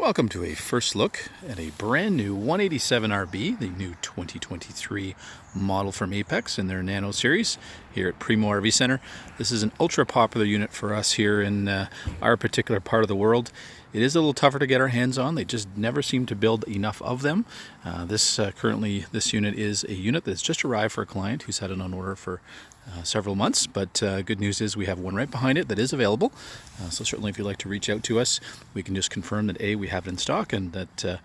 Welcome to a first look at a brand new 187 RB, the new 2023 model from Apex in their Nano series here at Primo RV Centre. This is an ultra popular unit for us here in our particular part of the world. It is a little tougher to get our hands on. They just never seem to build enough of them. This unit is a unit that's just arrived for a client who's had it on order for several months, but good news is we have one right behind it that is available. So certainly if you'd like to reach out to us, we can just confirm that we have it in stock and that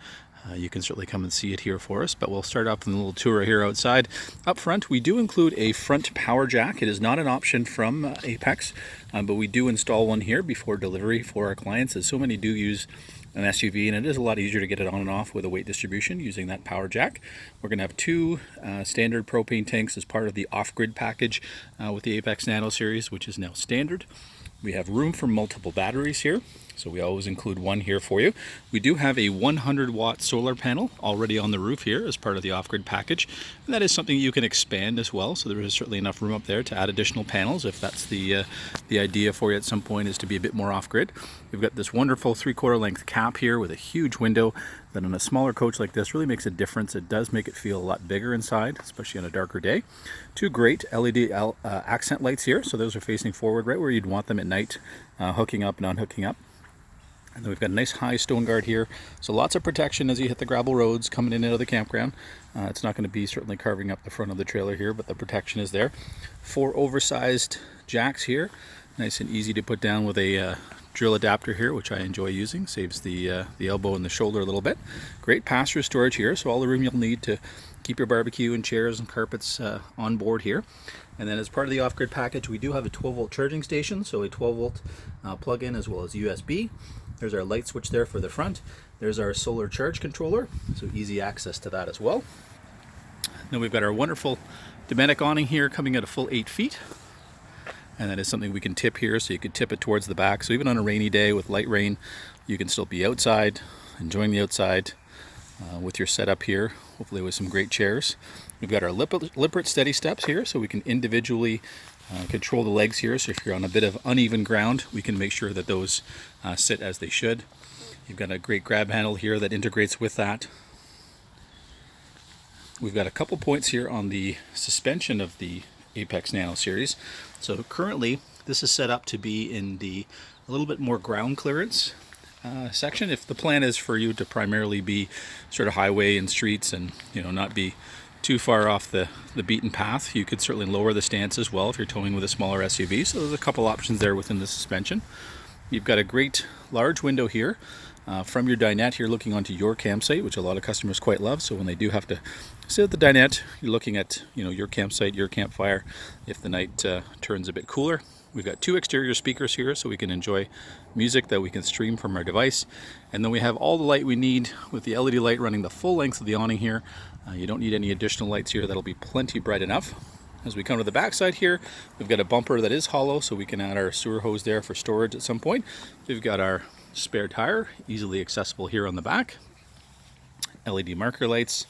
you can certainly come and see it here for us. But we'll start off with a little tour here outside. Up front, we do include a front power jack. It is not an option from Apex, but we do install one here before delivery for our clients, as so many do use an SUV, and it is a lot easier to get it on and off with a weight distribution using that power jack. We're going to have two standard propane tanks as part of the off-grid package with the Apex Nano series, which is now standard. We have room for multiple batteries here, so we always include one here for you. We do have a 100-watt solar panel already on the roof here as part of the off-grid package, and that is something you can expand as well, so there is certainly enough room up there to add additional panels if that's the idea for you at some point, is to be a bit more off-grid. We've got this wonderful 3/4 length cap here with a huge window that on a smaller coach like this really makes a difference. It does make it feel a lot bigger inside, especially on a darker day. Two great LED accent lights here, so those are facing forward right where you'd want them at night, hooking up and unhooking up. And then we've got a nice high stone guard here, so lots of protection as you hit the gravel roads coming in and out of the campground. It's not going to be certainly carving up the front of the trailer here, but the protection is there. 4 oversized jacks here, nice and easy to put down with a drill adapter here, which I enjoy using. Saves the elbow and the shoulder a little bit. Great pass-through storage here, so all the room you'll need to keep your barbecue and chairs and carpets on board here. And then as part of the off-grid package, we do have a 12-volt charging station, so a 12-volt plug-in as well as USB. There's our light switch there for the front. There's our solar charge controller, so easy access to that as well. Then we've got our wonderful Dinette awning here coming at a full 8 feet. And that is something we can tip here, so you could tip it towards the back. So even on a rainy day with light rain, you can still be outside, enjoying the outside with your setup here, hopefully with some great chairs. We've got our Lippert steady steps here, so we can individually control the legs here. So if you're on a bit of uneven ground, we can make sure that those sit as they should. You've got a great grab handle here that integrates with that. We've got a couple points here on the suspension of the Apex Nano series. So currently this is set up to be in a little bit more ground clearance section. If the plan is for you to primarily be sort of highway and streets and not be too far off the beaten path, you could certainly lower the stance as well if you're towing with a smaller SUV. So there's a couple options there within the suspension. You've got a great large window here from your dinette here looking onto your campsite, which a lot of customers quite love. So when they do have to sit at the dinette, you're looking at your campsite, your campfire, if the night turns a bit cooler. We've got 2 exterior speakers here, so we can enjoy music that we can stream from our device. And then we have all the light we need with the LED light running the full length of the awning here. You don't need any additional lights here. That'll be plenty bright enough. As we come to the back side here, we've got a bumper that is hollow, so we can add our sewer hose there for storage at some point. We've got our spare tire, easily accessible here on the back. LED marker lights.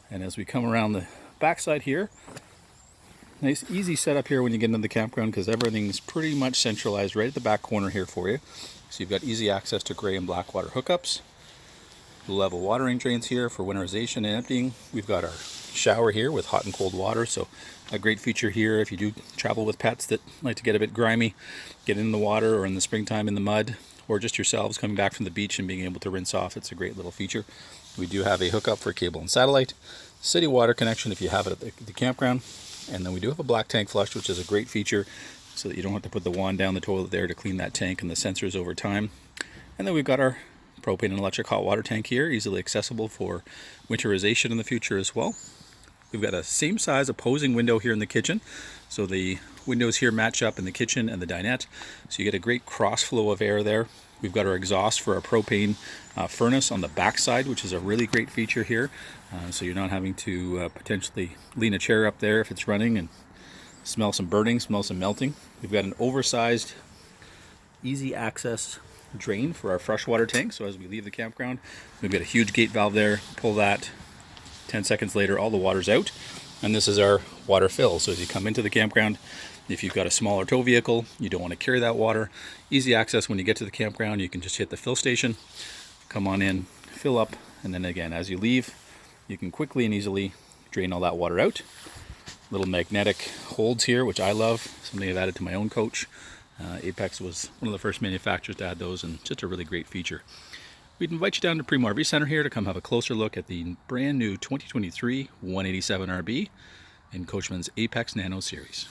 And as we come around the back side here, nice easy setup here when you get into the campground, because everything's pretty much centralized right at the back corner here for you. So you've got easy access to gray and black water hookups. Level watering drains here for winterization and emptying. We've got our shower here with hot and cold water, so a great feature here if you do travel with pets that like to get a bit grimy, get in the water, or in the springtime in the mud, or just yourselves coming back from the beach and being able to rinse off. It's a great little feature. We do have a hookup for cable and satellite, city water connection if you have it at the campground, and then we do have a black tank flush, which is a great feature so that you don't have to put the wand down the toilet there to clean that tank and the sensors over time. And then we've got our propane and electric hot water tank here, easily accessible for winterization in the future as well. We've got a same size opposing window here in the kitchen, so the windows here match up in the kitchen and the dinette, so you get a great cross flow of air there. We've got our exhaust for our propane furnace on the back side, which is a really great feature here, so you're not having to potentially lean a chair up there if it's running and smell some burning, smell some melting. We've got an oversized easy access drain for our freshwater tank, so as we leave the campground, we've got a huge gate valve there. Pull that, 10 seconds later all the water's out, and this is our water fill. So as you come into the campground, if you've got a smaller tow vehicle, you don't want to carry that water, easy access when you get to the campground, you can just hit the fill station, come on in, fill up, and then again, as you leave, you can quickly and easily drain all that water out. Little magnetic holds here, which I love, something I've added to my own coach. Apex was one of the first manufacturers to add those, and just a really great feature. We'd invite you down to Primo RV Centre here to come have a closer look at the brand new 2023 187 RB in Coachmen's Apex Nano series.